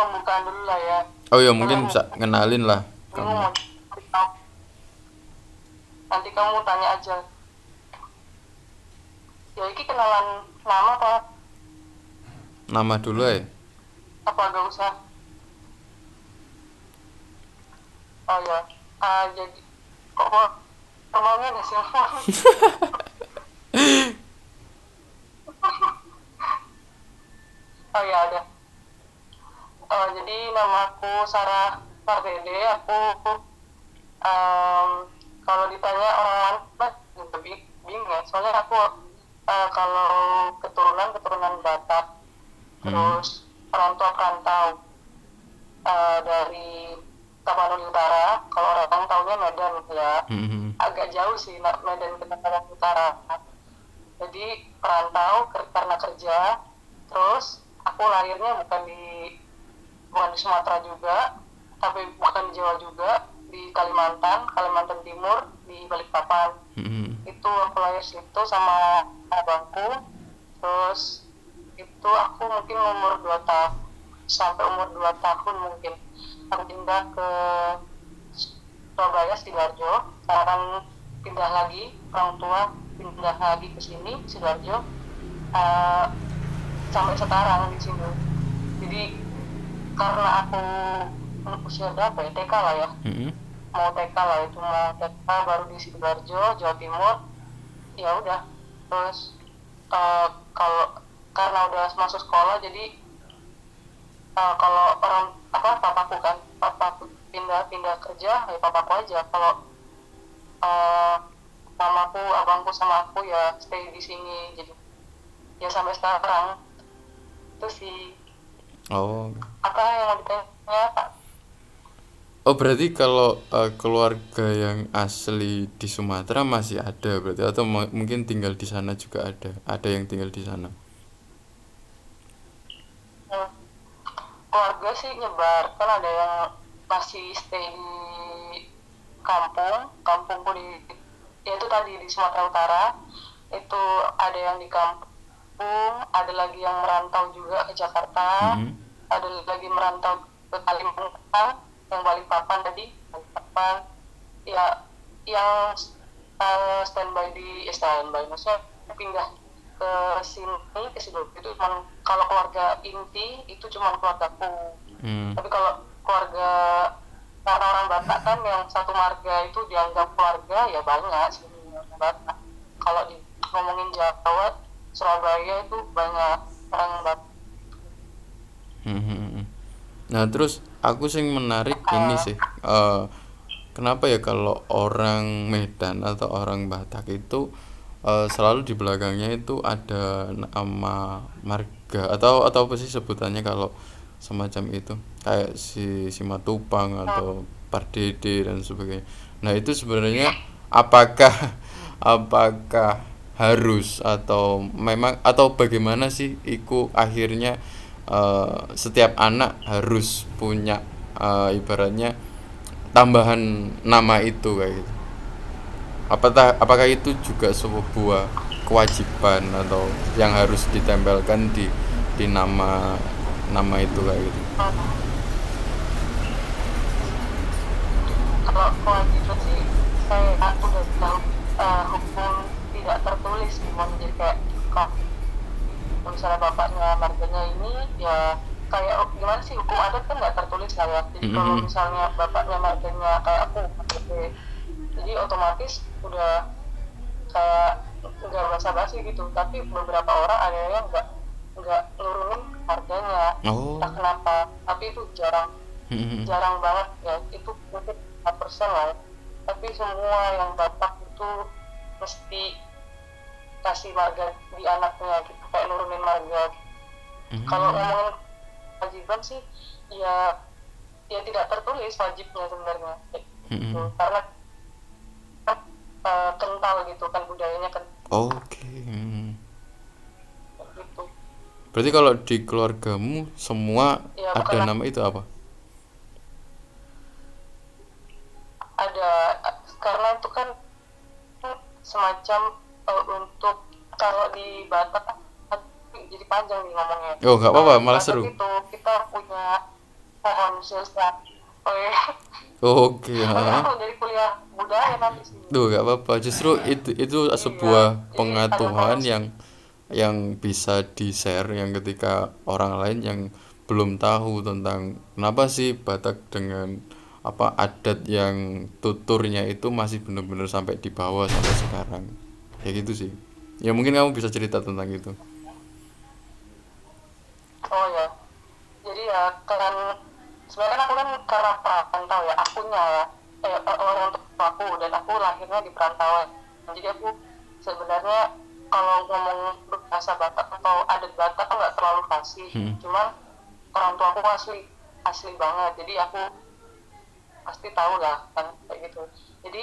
pembukaan dulu lah ya. Oh ya Karena mungkin bisa kenalin lah bingung kamu. mau nanti kamu tanya aja. Ya iki kenalan nama Nama dulu ya. apa gak usah? Oh ya, jadi kok formalnya ada sih? Oh ya ada. Jadi namaku Sarah Fardede. Aku em, kalau ditanya orang mana lebih bingung ya. Soalnya aku kalau keturunan Batak, Hmm. terus orang tua perantau dari Tapanuli Utara. Kalau orang tahunya Medan ya, Hmm. agak jauh sih Medan ke Tapanuli Utara. Jadi perantau karena kerja. Terus aku lahirnya bukan di Sumatera juga, tapi bukan di Jawa juga, di Kalimantan Timur, di Balikpapan. Hmm. Itu aku lahir situ sama abangku. Terus itu aku mungkin umur 2 tahun, sampai umur 2 tahun mungkin aku pindah ke Surabaya, Sidoarjo. Sekarang pindah lagi, orang tua pindah lagi ke sini, Sidoarjo. Eh, Sampai sekarang di sini. Jadi karena aku usia berapa ya, TK lah ya, Hmm. mau TK lah, itu mau TK baru di Sidoarjo, Jawa Timur. Ya udah, terus eh, kalau karena udah masuk sekolah, jadi kalau orang apa papaku pindah kerja, ya papaku aja. Kalau eh, mamaku, abangku sama aku ya stay di sini, jadi ya sampai sekarang. Itu sih. Oh. Apa yang mau ditanya, Pak? Oh berarti kalau keluarga yang asli di Sumatera masih ada berarti atau mungkin tinggal di sana juga ada yang tinggal di sana. Hmm, Keluarga sih nyebar, kan ada yang masih stay di kampungku di, ya itu tadi di Sumatera Utara. Itu ada yang di kampung, ada lagi yang merantau juga ke Jakarta, Hmm. ada lagi merantau ke Kalimantan, yang Balikpapan tadi, Balikpapan. Ya, yang standby, maksudnya pindah ke sini, ke situ itu cuma, kalau keluarga inti itu cuma keluargaku. Hmm. Tapi kalau keluarga, karena orang Batak kan yang satu marga itu dianggap keluarga, ya banyak sih orang Batak. Kalau di ngomongin Jawa, Surabaya itu banyak orang Batak. Hmm. Hmm. Nah terus aku sing menarik ini uh, sih kenapa ya kalau orang Medan atau orang Batak itu selalu di belakangnya itu ada nama marga atau apa sih sebutannya kalau semacam itu kayak si Simatupang atau Pardede dan sebagainya. Nah itu sebenarnya apakah apakah harus atau memang atau bagaimana sih iku akhirnya setiap anak harus punya ibaratnya tambahan nama itu kayak gitu. Apakah itu juga sebuah kewajiban atau yang harus ditempelkan di nama nama itu kayak gitu. Kalau kewajiban sih, saya udah tahu hukum tidak tertulis gimana. Jadi kayak kalau misalnya bapaknya marganya ini, ya kayak gimana sih, hukum adat kan nggak tertulis lah ya. Jadi kalau Mm-mm. misalnya bapaknya marganya kayak aku, jadi otomatis udah kayak nggak basa-basi gitu. Tapi beberapa orang ada yang nggak nurunin harganya, entah Oh. kenapa. Tapi itu jarang Mm-mm. jarang banget ya, itu mungkin 4% lah ya. Tapi semua yang bapak itu mesti kasih marga di anaknya gitu, kayak nurunin marga. Kalau Mm. ngomongin kewajiban sih, ya ya tidak tertulis wajibnya sebenarnya gitu. Mm-mm. Karena kan kental gitu kan, budayanya kan Oke. Mm. gitu. Berarti kalau di keluargamu semua Ya ada bukan nama itu apa? ada, karena itu kan semacam untuk, kalau di Batak jadi panjang nih ngomongnya. Oh nggak apa-apa Di malah Batak seru. itu kita punya silsilah. Oh iya. Oke, Makanya ha. aku dari kuliah budaya nanti sih. Duh, gak apa-apa. Justru itu Iya, sebuah jadi ada pengetahuan promosi. yang bisa di-share yang ketika orang lain yang belum tahu tentang kenapa sih Batak dengan apa adat yang tuturnya itu masih benar-benar sampai di bawah sampai sekarang. Ya gitu sih. Ya mungkin kamu bisa cerita tentang itu. Oh ya, jadi ya kan sebenarnya kan aku kan karena perantau ya, akunya ya, orang tua aku dan aku lahirnya di perantauan. Jadi aku sebenarnya kalau ngomong bahasa Batak atau adat Batak aku nggak terlalu fasih. Hmm. Cuman orang tua aku asli asli banget, jadi aku pasti tahu lah kan kayak gitu. Jadi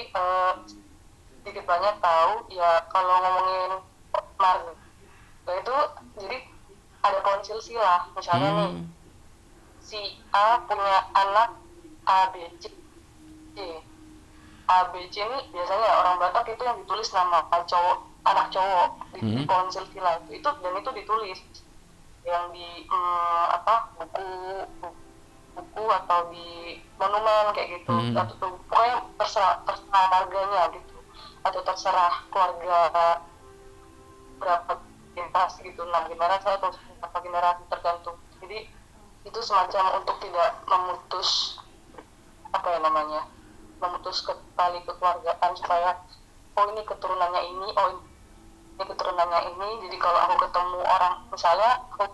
sedikit banyak tahu ya kalau ngomongin marga itu, jadi ada pohon silsilah misalnya nih, Hmm. si A punya anak A B C. A B C ini biasanya orang Batak itu yang ditulis nama cowok, anak cowok di Hmm. pohon silsilah itu, dan itu ditulis yang di buku buku atau di monumen kayak gitu, Hmm. atau tuh pokoknya terserah terserah marganya gitu, atau terserah keluarga berapa generasi gitu, 6 generasi atau berapa generasi tergantung. Jadi itu semacam untuk tidak memutus apa ya namanya, memutus tali kekeluargaan, supaya oh ini keturunannya ini, oh ini keturunannya ini. Jadi kalau aku ketemu orang, misalnya aku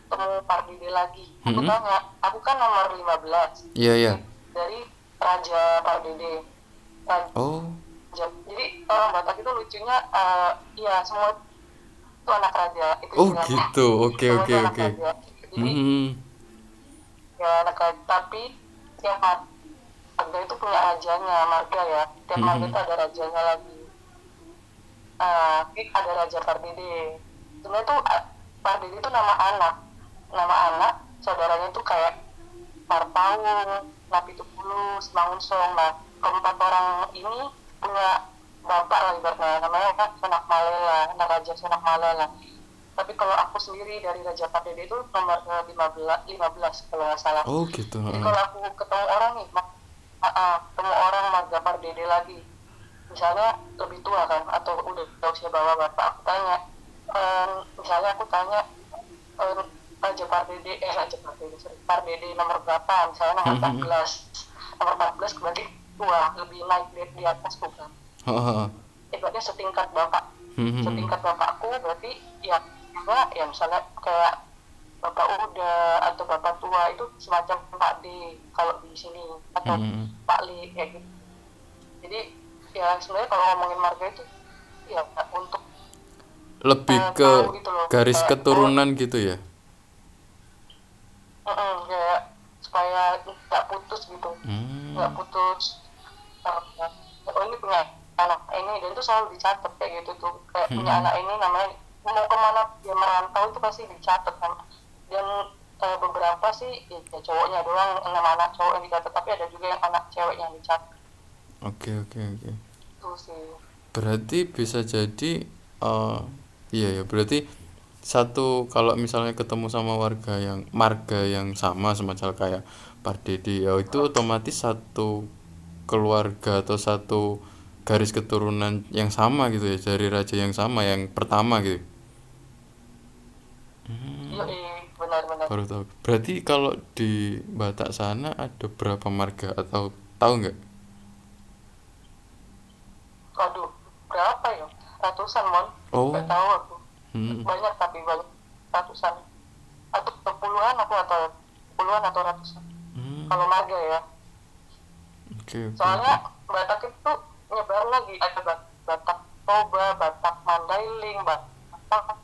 ketemu Pak Dede lagi, aku Hmm. tanya, aku kan nomor 15 Iya, iya. dari Raja Pak Dede, Raja. Oh. Jadi orang Batak itu lucunya, ya semua itu anak raja, itu Oh istilahnya. gitu. Oke, Semua oke, itu anak oke. raja. Jadi Hmm. ya anak raja, tapi tiap marga itu punya rajanya, marga ya. Tiap marga Hmm. itu ada rajanya lagi. Ada Raja Pardede. Sebenarnya tuh Pardede itu nama anak saudaranya tuh kayak Parpaung, Napitupulu, Mangunsong. Nah, keempat orang ini punya bapak lah ibaratnya, namanya kan Sonak Malela, anak Raja Sonak Malela. Tapi kalau aku sendiri dari Raja Pardede itu nomor 15 kalau nggak salah. Oh gitu. Jadi Ha. kalau aku ketemu orang nih, ketemu orang marga Pardede lagi, misalnya lebih tua kan atau udah usia bawah bapak, aku tanya, misalnya aku tanya, em, Raja Pardede, sorry, Pardede nomor berapa, misalnya nomor Hmm. empat Hmm. belas nomor 14 berarti tua, lebih naik di atas bukan, Ha, ha, ha. berarti setingkat bapak, Hmm. Hmm. setingkat bapakku berarti ya, ya misalnya kayak bapak uda atau bapak tua itu semacam Pak D kalau di sini, atau Hmm. Pak Li kayak gitu. Jadi ya sebenarnya kalau ngomongin marga itu ya untuk Lebih ke tahu gitu loh, garis kayak oh, keturunan gitu ya. kayak supaya nggak putus gitu, nggak Hmm. putus. Oh ini punya anak ini, dan itu selalu dicatat kayak gitu tuh, kayak punya Hmm. anak ini namanya, mau kemana dia merantau itu pasti dicatat kan. Dan beberapa sih ya cowoknya doang, nama anak cowok yang dicatat, tapi ada juga yang anak cewek yang dicatat. Oke, oke, oke. Itu sih. Berarti bisa jadi eh iya ya, berarti satu kalau misalnya ketemu sama warga yang marga yang sama semacam kayak Pardede ya itu otomatis satu keluarga atau satu garis keturunan yang sama gitu ya dari raja yang sama yang pertama gitu. Iya, benar-benar. Baru tahu. Berarti kalau di Batak sana ada berapa marga atau tahu nggak? Waduh, berapa ya, ratusan mon, nggak Oh. tahu aku. Hmm. Banyak, tapi banyak, ratusan atau puluhan, aku atau puluhan atau ratusan Hmm. kalau marga ya. Oke, oke, oke. Soalnya Batak itu nyebar lagi, ada Batak Toba, Batak Mandailing, Batak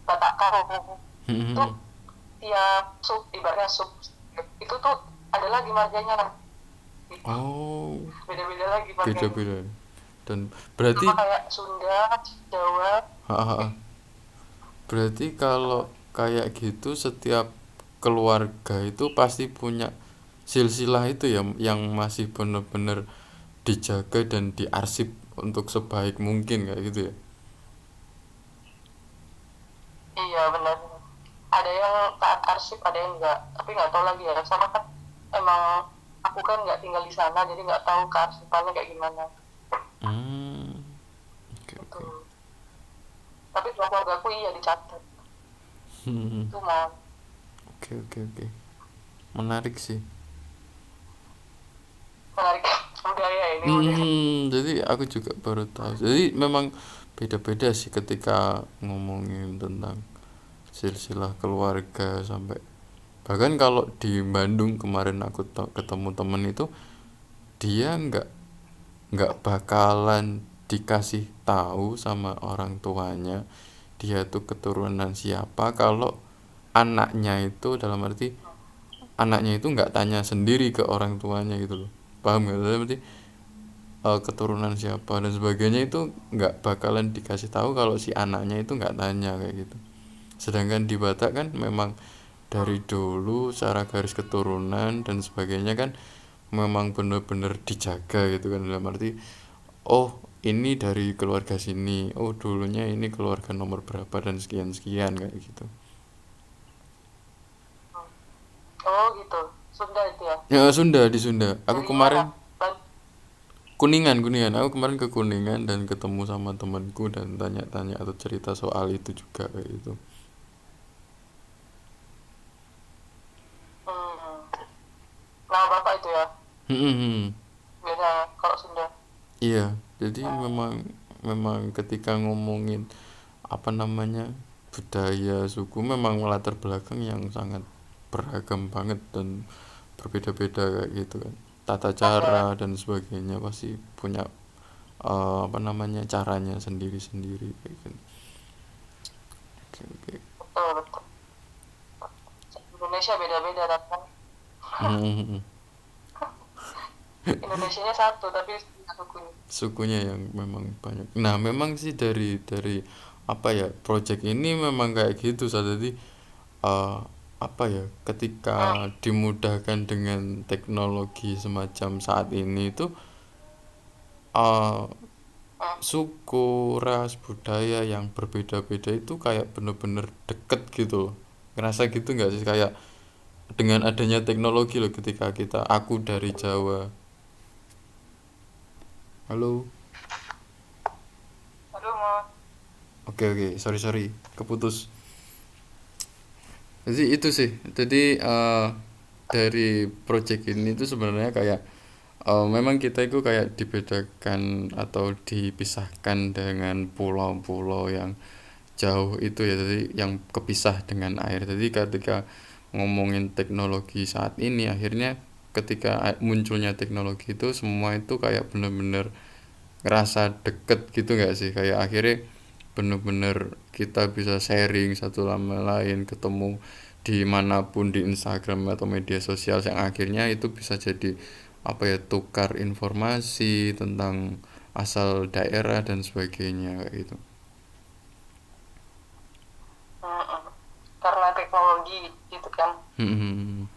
Batak Karo. Itu Hmm. tiap sub, ibaratnya sub itu tuh ada lagi marganya nanti, Oh, beda-beda lagi marganya. beda-beda. Dan Sama berarti kayak Sunda, Jawa. ha, berarti kalau kayak gitu setiap keluarga itu pasti punya silsilah itu ya yang masih benar-benar dijaga dan diarsip untuk sebaik mungkin kayak gitu ya. Iya benar. Ada yang taat arsip, ada yang enggak. Tapi nggak tahu lagi ya. Sama kan emang aku kan nggak tinggal di sana jadi nggak tahu kearsipannya kayak gimana Hmm, oke gitu. oke. Tapi kalau keluarga aku iya dicatat Hmm, itu mau oke oke oke. Menarik sih. menarik budaya ini budaya. Jadi aku juga baru tahu. Jadi memang beda-beda sih ketika ngomongin tentang silsilah keluarga sampai bahkan kalau di Bandung kemarin aku ketemu temen itu dia nggak bakalan dikasih tahu sama orang tuanya dia tuh keturunan siapa kalau anaknya itu dalam arti anaknya itu nggak tanya sendiri ke orang tuanya gitu loh, paham nggak? Dalam arti keturunan siapa dan sebagainya itu nggak bakalan dikasih tahu kalau si anaknya itu nggak tanya kayak gitu. Sedangkan di Batak kan memang dari dulu secara garis keturunan dan sebagainya kan memang bener-bener dijaga gitu kan, dalam arti oh ini dari keluarga sini, oh dulunya ini keluarga nomor berapa dan sekian sekian kayak gitu. Oh gitu Sunda itu ya Ya Sunda, di Sunda aku dari kemarin mana Ban- Kuningan, Kuningan. Aku kemarin ke Kuningan dan ketemu sama temanku dan tanya-tanya atau cerita soal itu juga kayak gitu. hmm. Nama bapak itu ya Hmm, biasanya kalau Sunda. iya. Jadi Hmm. memang memang ketika ngomongin apa namanya budaya suku memang latar belakang yang sangat beragam banget dan berbeda-beda kayak gitu kan. Tata cara Ada dan sebagainya pasti punya apa namanya caranya sendiri-sendiri kayak gitu. Oke, oke. betul betul Indonesia beda-beda tapi kan Hmm. Indonesianya satu tapi sukunya. Sukunya yang memang banyak. Nah, memang sih dari apa ya project ini memang kayak gitu saat tadi eh, apa ya ketika Hmm. dimudahkan dengan teknologi semacam saat ini itu eh, Hmm. suku ras budaya yang berbeda-beda itu kayak bener-bener deket gitu loh. Ngerasa gitu nggak sih kayak dengan adanya teknologi loh ketika kita aku dari Jawa. Halo. Aduh mau Oke oke, sorry sorry, keputus. Jadi itu sih. Jadi dari project ini tuh sebenarnya kayak memang kita itu kayak dibedakan atau dipisahkan dengan pulau-pulau yang jauh itu ya. Jadi yang kepisah dengan air. Jadi ketika ngomongin teknologi saat ini akhirnya ketika munculnya teknologi itu semua itu kayak bener-bener ngerasa deket gitu nggak sih, kayak akhirnya bener-bener kita bisa sharing satu sama lain, ketemu dimanapun di Instagram atau media sosial yang akhirnya itu bisa jadi apa ya tukar informasi tentang asal daerah dan sebagainya kayak gitu. hmm. Karena teknologi gitu kan. Hmm.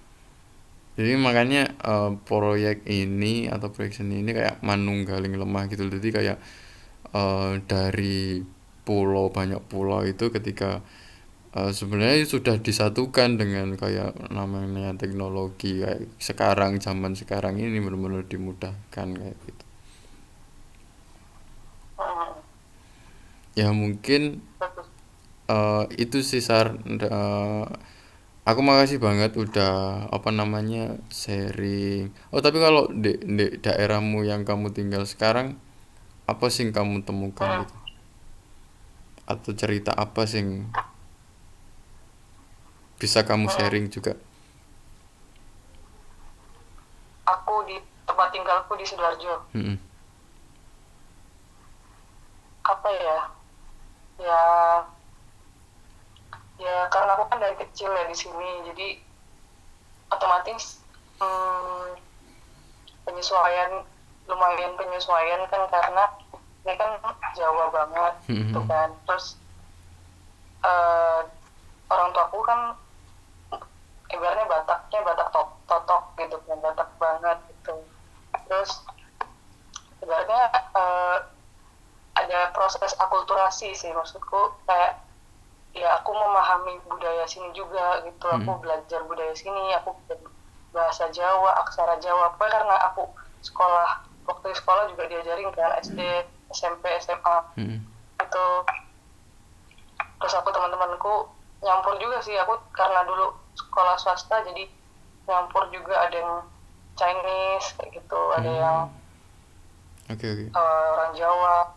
Jadi makanya proyek ini atau proyek seni ini kayak manunggaling lemah gitu. Jadi kayak dari pulau banyak pulau itu ketika sebenarnya sudah disatukan dengan kayak namanya teknologi kayak sekarang zaman sekarang ini benar-benar dimudahkan kayak gitu. Hmm. Ya mungkin Bagus. itu sih aku makasih banget udah apa namanya sharing. Oh tapi kalau di daerahmu yang kamu tinggal sekarang apa sih yang kamu temukan Hmm. gitu? Atau cerita apa sih yang bisa kamu Hmm. sharing juga? Aku di tempat tinggalku di Sidoarjo. Mm-mm. Apa ya? Ya, ya karena aku kan dari kecil ya di sini, jadi otomatis hmm, penyesuaian lumayan penyesuaian kan karena ini kan Jawa banget gitu Mm-mm. kan. Terus eh, orang tuaku kan ibaratnya Bataknya Batak totok gitu kan, Batak banget gitu. Terus ibaratnya eh, ada proses akulturasi sih maksudku kayak ya aku memahami budaya sini juga gitu, Mm-mm. aku belajar budaya sini, aku bahasa Jawa, aksara Jawa. Pokoknya karena aku waktu sekolah juga diajarin kan SD, SMP, SMA Mm-mm. itu. Terus aku teman-temanku nyampur juga sih, aku karena dulu sekolah swasta jadi nyampur juga, ada yang Chinese kayak gitu, ada yang Oke, oke. orang Jawa,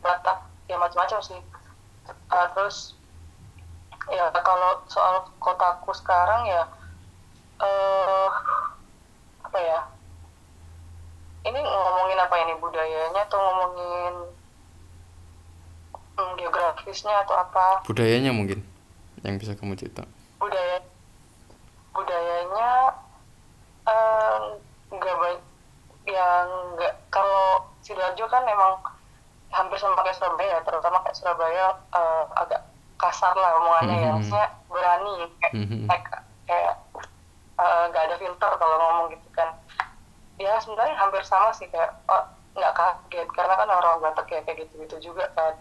Batak, ya macam-macam sih. Terus ya kalau soal kotaku sekarang ya eh apa ya, ini ngomongin apa ini, budayanya atau ngomongin geografisnya atau apa? Budayanya mungkin yang bisa kamu cerita. budaya Budayanya eh, nggak banyak yang nggak, kalau Sidoarjo kan emang hampir sama kayak Surabaya, terutama kayak Surabaya agak kasar lah omongannya ya, Mhm. maksudnya berani kayak Mhm. kayak nggak ada filter kalau ngomong gitu kan. Ya sebenarnya hampir sama sih, kayak nggak kaget karena kan orang Batak ya kayak gitu-gitu juga kan.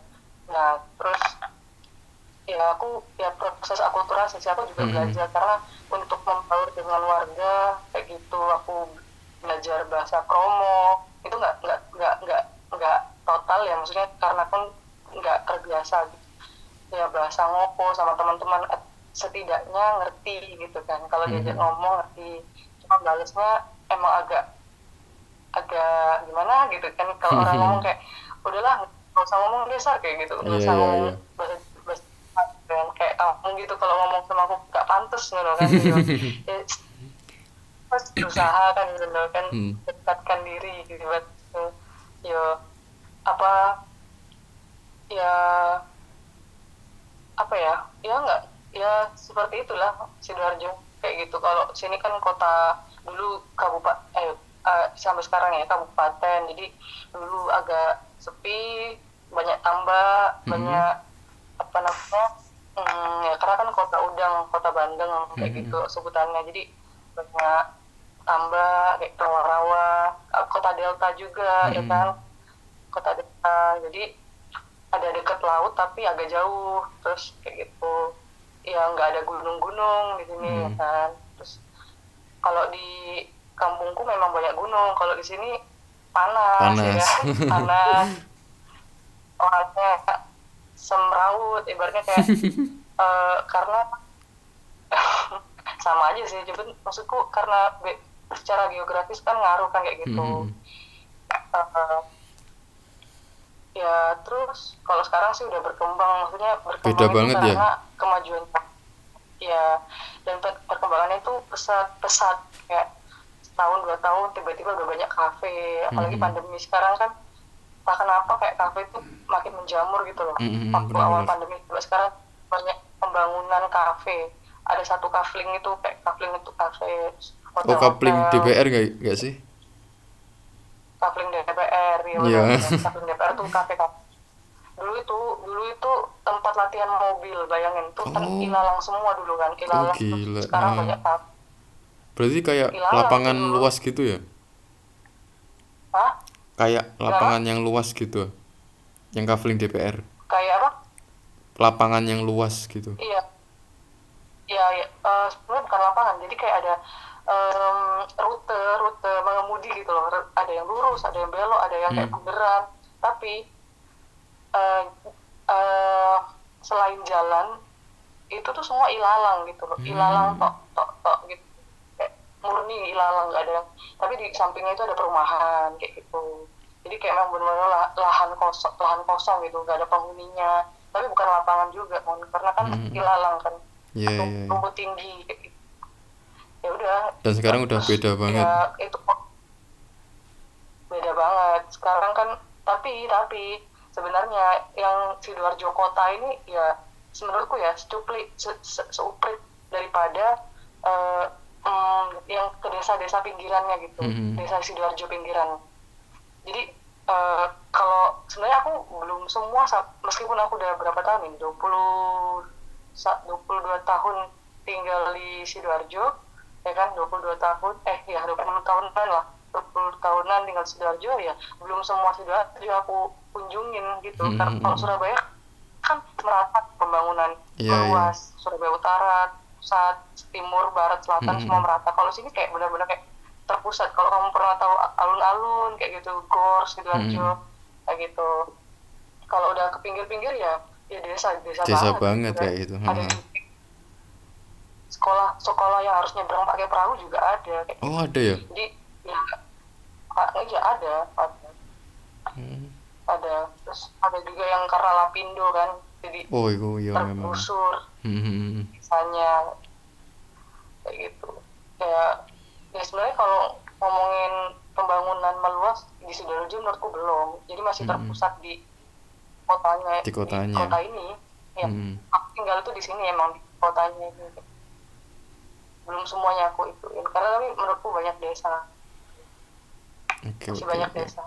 Nah terus ya aku ya proses akulturasi sih, aku juga Mhm. belajar karena untuk membaur dengan warga kayak gitu, aku belajar bahasa Kromo itu nggak total ya, maksudnya karena kan nggak terbiasa gitu ya, bahasa Ngopo sama teman-teman setidaknya ngerti gitu kan, kalau diajak Mhm. ngomong ngerti, cuma balesnya emang agak agak gimana gitu kan, kalau orang ngomong kayak udahlah nggak usah ngomong dasar kayak gitu, nggak Iya, usah iya, ngomong iya. bahasa bahasa dan kayak kamu gitu, kalau ngomong sama aku gak pantas gitu kan gitu ya, pas berusaha kan gitu kan, Hmm. dekatkan diri gitu buat ya apa ya apa ya, ya nggak, ya seperti itulah Sidoarjo kayak gitu. Kalau sini kan kota, dulu kabupaten sampai sekarang ya kabupaten, jadi dulu agak sepi, banyak tambak, Mhm. banyak apa namanya, ya karena kan kota udang, kota bandeng kayak gitu Mhm. sebutannya, jadi banyak tambak kayak rawa-rawa, kota delta juga ya Mhm. kan, kota delta, jadi ada dekat laut tapi agak jauh, terus kayak gitu ya, nggak ada gunung-gunung di sini ya Mhm. kan. Terus kalau di kampungku memang banyak gunung, kalau di sini panas ya Panas. kan panas, orangnya semrawut ibaratnya kayak karena sama aja sih, jadi maksudku karena secara geografis kan ngaruh kan kayak gitu. Mhm. Eh, ya terus kalau sekarang sih udah berkembang, maksudnya Beda berkembang itu banget ya. karena kemajuan ya, dan perkembangannya itu pesat-pesat, kayak setahun 2 tahun tiba-tiba udah banyak kafe, apalagi Mhm. pandemi sekarang kan, entah kenapa kayak kafe itu makin menjamur gitu loh. Mhm. Waktu awal Benar-benar. pandemi coba sekarang banyak pembangunan kafe, ada satu kafling itu kayak kafling untuk kafe, Oh, coupling hotel-hotel, DPR gak sih? kafling DPR ya, Iya. benar-benar kafling DPR tuh kafe kafe. Dulu itu tempat latihan mobil, bayangin tuh kan Oh, ilalang semua dulu kan, oh ilalang, terus gila. sekarang banyak kafe Berarti kayak ilalang tuh lapangan dulu. luas gitu ya? Hah? Kayak Kenapa? lapangan yang luas gitu. Yang kafling DPR. Kayak apa? Lapangan yang luas gitu. Iya, iya, iya. Sebenarnya bukan lapangan, jadi kayak ada rute rute mengemudi gitu loh, ada yang lurus, ada yang belok, ada yang kayak Hmm. bunderan, tapi eh, eh, selain jalan itu tuh semua ilalang gitu loh, ilalang Hmm. tok tok tok gitu, kayak murni ilalang, nggak ada yang, tapi di sampingnya itu ada perumahan kayak gitu, jadi kayak memang benar-benar lahan kosong gitu, nggak ada penghuninya, tapi bukan lapangan juga karena kan Hmm. ilalang kan, Iya, iya, iya. rumput tinggi kayak gitu. Ya udah, Dan sekarang udah terus beda banget. ya itu beda banget sekarang kan, tapi sebenarnya yang Sidoarjo kota ini ya menurutku ya seuprit daripada eh, yang ke desa-desa pinggirannya gitu, Hmm. desa Sidoarjo pinggiran. Jadi kalau sebenarnya aku belum semua, meskipun aku udah berapa tahun ini, 22 tahun tinggal di Sidoarjo ya kan, 22 tahun ya 20 tahunan lah, 20 tahunan tinggal di Sidoarjo ya, belum semua Sidoarjo aku kunjungin gitu, karena kalau Hmm. Surabaya kan merata pembangunan, Iya, iya. meluas, Surabaya Utara, pusat, timur, barat, selatan semua Mm-mm. merata. Kalau sini kayak benar-benar kayak terpusat. Kalau kamu pernah tahu alun-alun kayak gitu, Gor, Mm-mm. Sidoarjo, kayak gitu. Kalau udah ke pinggir-pinggir ya, ya desa, desa Desa banget gitu banget kan. kayak gitu. Ada Heeh. juga sekolah, sekolah yang harus nyebrang pakai perahu juga ada kayak Oh gitu. ada ya. Jadi ya, ya Hmm. ada. Terus ada juga yang karena Lapindo kan, jadi Oh itu ya memang. tergusur Hmm. misalnya kayak gitu. Ya, ya sebenarnya kalau ngomongin pembangunan meluas di Sidoarjo menurutku belum. Jadi masih Hmm. terpusat di kotanya, Di di kotanya. kota ini. Ya, Hmm. aku tinggal tuh di sini emang di kotanya ini. Belum semuanya aku ituin karena tapi menurutku banyak desa, Oke masih oke banyak oke. desa.